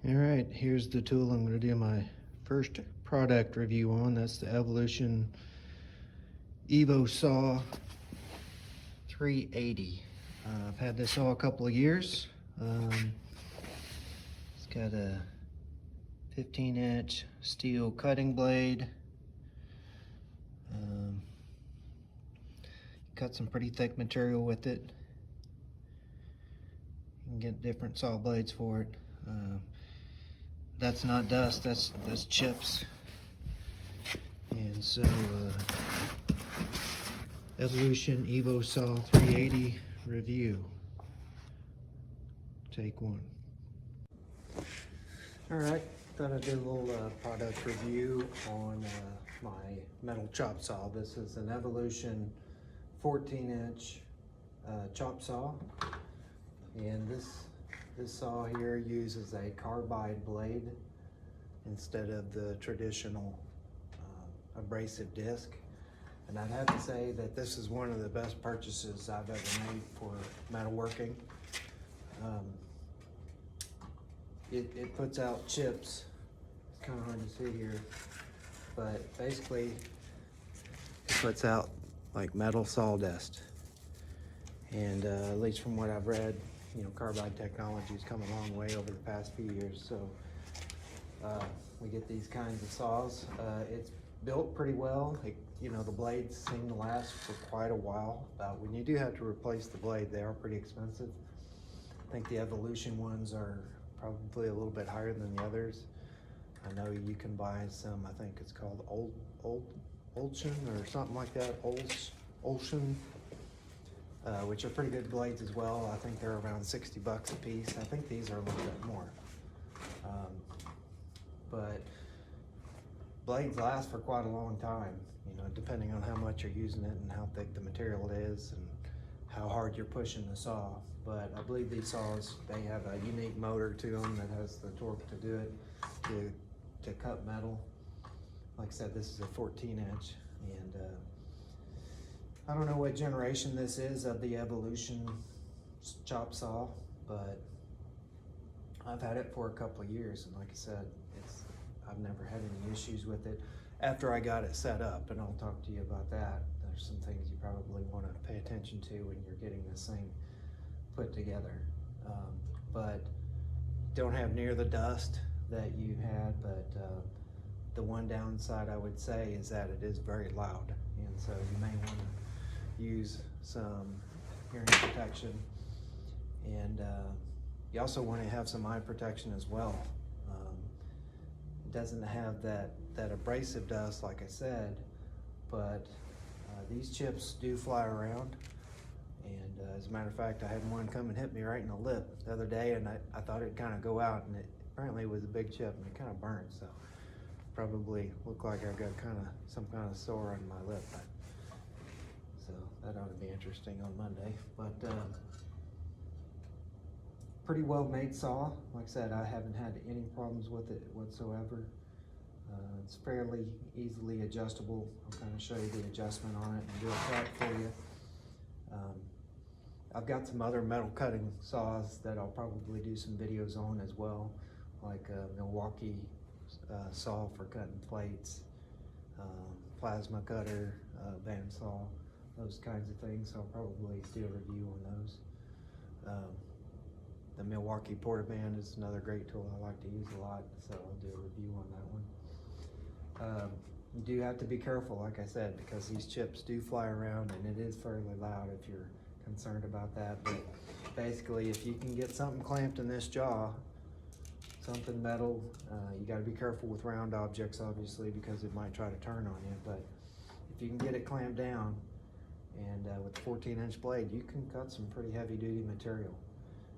All right, here's the tool I'm going to do my first product review on. That's the Evolution Evosaw 380. I've had this saw a couple of years. It's got a 15-inch steel cutting blade. Cut some pretty thick material with it. You can get different saw blades for it. That's not dust, that's chips. And so Evolution Evosaw 380 review. Take one. Alright, thought I'd do a little product review on my metal chop saw. This is an Evolution 14-inch chop saw, and this saw here uses a carbide blade instead of the traditional abrasive disc. And I'd have to say that this is one of the best purchases I've ever made for metalworking. It puts out chips. It's kind of hard to see here, but basically it puts out like metal sawdust. And at least from what I've read, you know, carbide technology has come a long way over the past few years. So we get these kinds of saws. It's built pretty well. You know, the blades seem to last for quite a while. When you do have to replace the blade, they are pretty expensive. I think the Evolution ones are probably a little bit higher than the others. I know you can buy some, I think it's called Olshan or something like that, Olshan, which are pretty good blades as well. I think they're around 60 bucks a piece. I think these are a little bit more. But blades last for quite a long time, you know, depending on how much you're using it and how thick the material is and how hard you're pushing the saw. But I believe these saws, they have a unique motor to them that has the torque to do it, to cut metal. Like I said, this is a 14-inch, and I don't know what generation this is of the Evolution chop saw, but I've had it for a couple of years, and like I said, I've never had any issues with it after I got it set up, and I'll talk to you about that. There's some things you probably want to pay attention to when you're getting this thing put together. But don't have near the dust that you had, but the one downside I would say is that it is very loud, and so you may want to use some hearing protection, and you also want to have some eye protection as well. It doesn't have that abrasive dust, like I said, but these chips do fly around. And as a matter of fact, I had one come and hit me right in the lip the other day, and I thought it'd kind of go out, and apparently it was a big chip, and it kind of burned, so probably looked like I got some kind of sore on my lip. So that ought to be interesting on Monday. But pretty well made saw. Like I said, I haven't had any problems with it whatsoever. It's fairly easily adjustable. I'll kind of show you the adjustment on it and do a track for you. I've got some other metal cutting saws that I'll probably do some videos on as well, like a Milwaukee saw for cutting plates, plasma cutter, bandsaw, those kinds of things. So I'll probably do a review on those. The Milwaukee Portaband is another great tool I like to use a lot, so I'll do a review on that one. You do have to be careful, like I said, because these chips do fly around, and it is fairly loud if you're concerned about that. But basically, if you can get something clamped in this jaw, something metal, you got to be careful with round objects, obviously, because it might try to turn on you. But if you can get it clamped down, and with a 14-inch blade, you can cut some pretty heavy-duty material,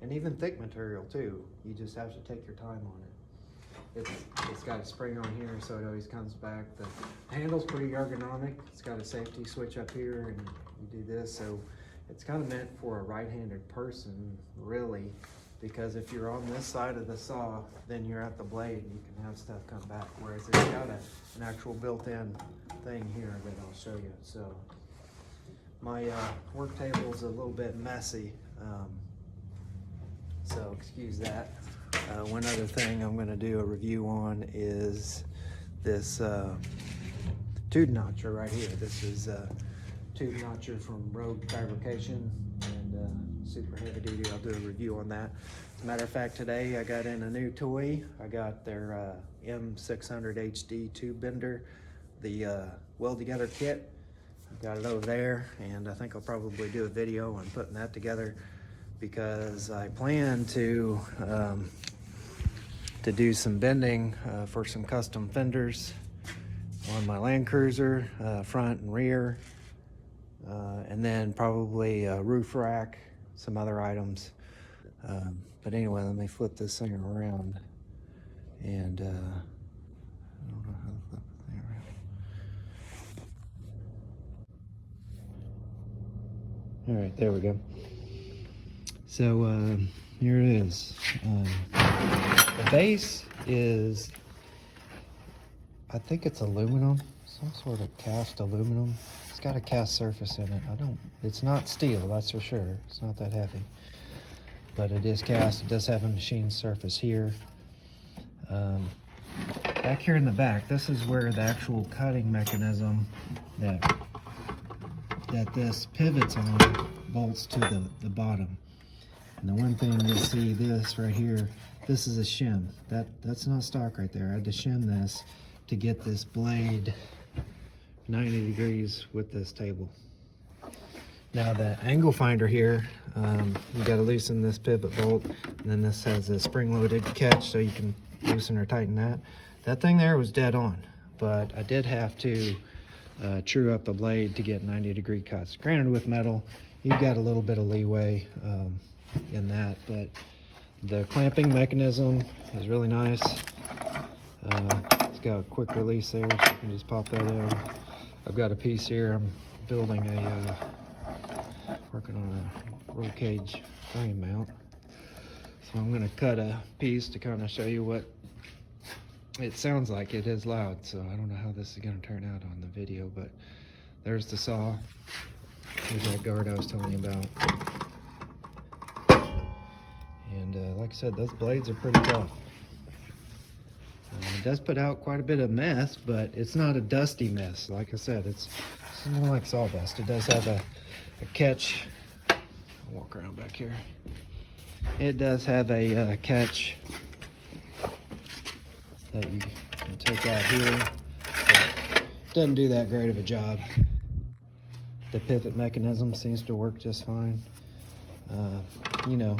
and even thick material too. You just have to take your time on it. It's got a spring on here, so it always comes back. The handle's pretty ergonomic. It's got a safety switch up here, and you do this. So it's kind of meant for a right-handed person, really, because if you're on this side of the saw, then you're at the blade, and you can have stuff come back. Whereas it's got an actual built-in thing here that I'll show you. So my work table is a little bit messy, so excuse that. One other thing I'm going to do a review on is this tube notcher right here. This is a tube notcher from Rogue Fabrication, and super heavy duty. I'll do a review on that. As a matter of fact, today I got in a new toy. I got their M600 HD tube bender, the weld together kit. I've got it over there, and I think I'll probably do a video on putting that together, because I plan to do some bending for some custom fenders on my Land Cruiser, front and rear, and then probably a roof rack, some other items. But anyway, let me flip this thing around, and I don't know how to flip the thing around. All right, there we go. So here it is. The base is, I think it's aluminum, some sort of cast aluminum. It's got a cast surface in it. It's not steel, that's for sure. It's not that heavy, but it is cast. It does have a machined surface here. Back here in the back, this is where the actual cutting mechanism that this pivots on bolts to the bottom. And the one thing you'll see, this right here, this is a shim. That's not stock right there. I had to shim this to get this blade 90 degrees with this table. Now the angle finder here, you got to loosen this pivot bolt, and then this has a spring-loaded catch, so you can loosen or tighten that. That thing there was dead on, but I did have to true up the blade to get 90-degree cuts. Granted, with metal, you've got a little bit of leeway in that, but the clamping mechanism is really nice. It's got a quick release there, so you can just pop that in. I've got a piece here. I'm building working on a roll cage frame mount. So I'm going to cut a piece to kind of show you what it sounds like. It is loud, so I don't know how this is going to turn out on the video, but there's the saw. Here's that guard I was telling you about. And like I said, those blades are pretty tough. It does put out quite a bit of mess, but it's not a dusty mess. Like I said, it's more like sawdust. It does have a catch. I'll walk around back here. It does have a catch that you can take out here. But it doesn't do that great of a job. The pivot mechanism seems to work just fine. You know,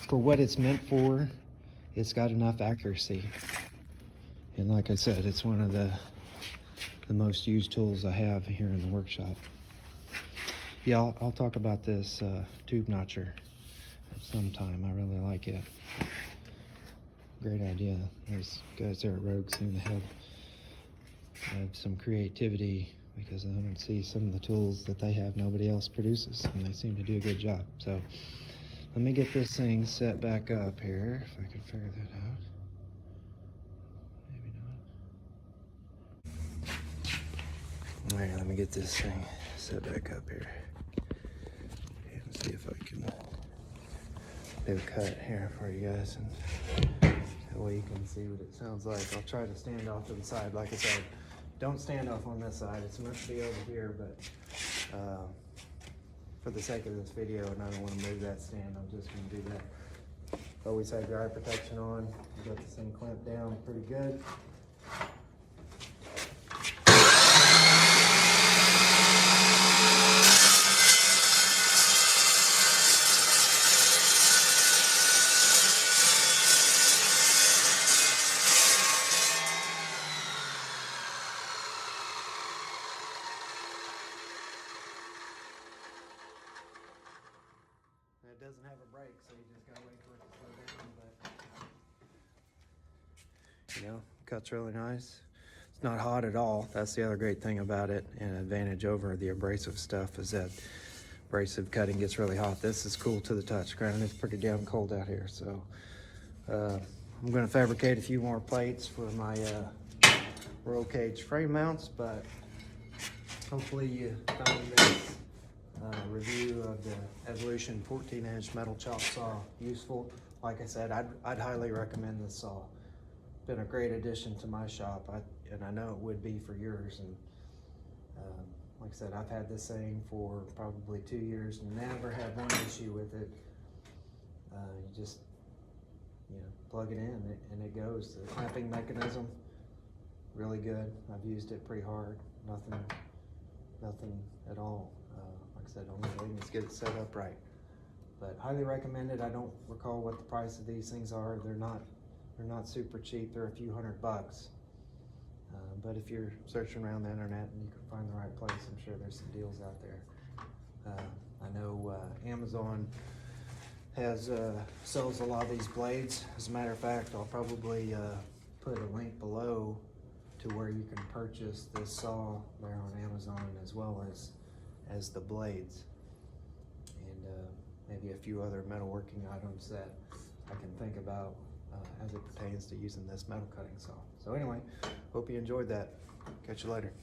for what it's meant for, it's got enough accuracy. And like I said, it's one of the most used tools I have here in the workshop. Yeah, I'll talk about this tube notcher at some time. I really like it. Great idea. Those guys there at Rogue seem to have some creativity, because I don't see some of the tools that they have nobody else produces, and they seem to do a good job. So let me get this thing set back up here, if I can figure that out. All right, let me get this thing set back up here and see if I can do a cut here for you guys, and that way you can see what it sounds like. I'll try to stand off to the side. Like I said, don't stand off on this side. It's meant to be over here, but for the sake of this video, and I don't want to move that stand, I'm just going to do that. Always have your eye protection on. You got this thing clamped down pretty good. It doesn't have a brake, so you just gotta wait for it to slow down, but you know, cuts really nice. It's not hot at all. That's the other great thing about it, and advantage over the abrasive stuff, is that abrasive cutting gets really hot. This is cool to the touch. Granted, it's pretty damn cold out here, so I'm gonna fabricate a few more plates for my roll cage frame mounts, but hopefully you found this review of the Evolution 14-inch metal chop saw useful. like I said, I'd highly recommend this saw. Been a great addition to my shop, and I know it would be for yours. And like I said, I've had this thing for probably 2 years, never had one issue with it. You just, plug it in and it goes. The clamping mechanism, really good. I've used it pretty hard. Nothing at all. Like I said, only thing is get it set up right. But highly recommended. I don't recall what the price of these things are. They're not super cheap. They're a few $100. But if you're searching around the internet and you can find the right place, I'm sure there's some deals out there. I know Amazon sells a lot of these blades. As a matter of fact, I'll probably put a link below to where you can purchase this saw there on Amazon, as well as the blades, and maybe a few other metalworking items that I can think about as it pertains to using this metal cutting saw. So anyway, hope you enjoyed that. Catch you later.